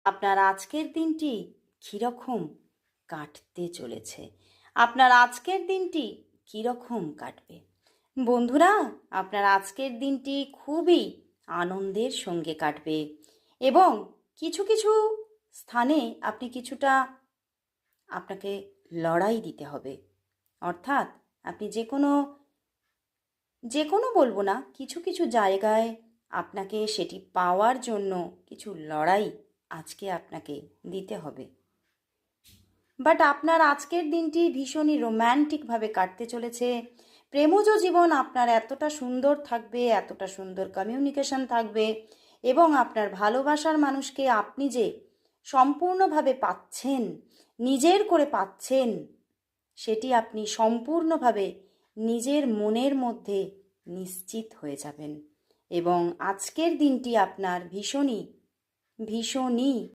আপনার আজকের দিনটি কীরকম কাটতে চলেছে? আপনার আজকের দিনটি কীরকম কাটবে? বন্ধুরা, আপনার আজকের দিনটি খুবই আনন্দের সঙ্গে কাটবে এবং কিছু কিছু স্থানে আপনি কিছুটা আপনাকে লড়াই দিতে হবে। অর্থাৎ আপনি যে কোনো বলবো না, কিছু কিছু জায়গায় আপনাকে সেটি পাওয়ার জন্য কিছু লড়াই আজকে আপনাকে দিতে হবে। বাট আপনার আজকের দিনটি ভীষণই রোম্যান্টিকভাবে কাটতে চলেছে। প্রেমজ জীবন আপনার এতটা সুন্দর থাকবে, এতটা সুন্দর কমিউনিকেশন থাকবে এবং আপনার ভালোবাসার মানুষকে আপনি যে সম্পূর্ণভাবে পাচ্ছেন, নিজের করে পাচ্ছেন, সেটি আপনি সম্পূর্ণভাবে নিজের মনের মধ্যে নিশ্চিত হয়ে যাবেন এবং আজকের দিনটি আপনার ভীষণই ভীষণই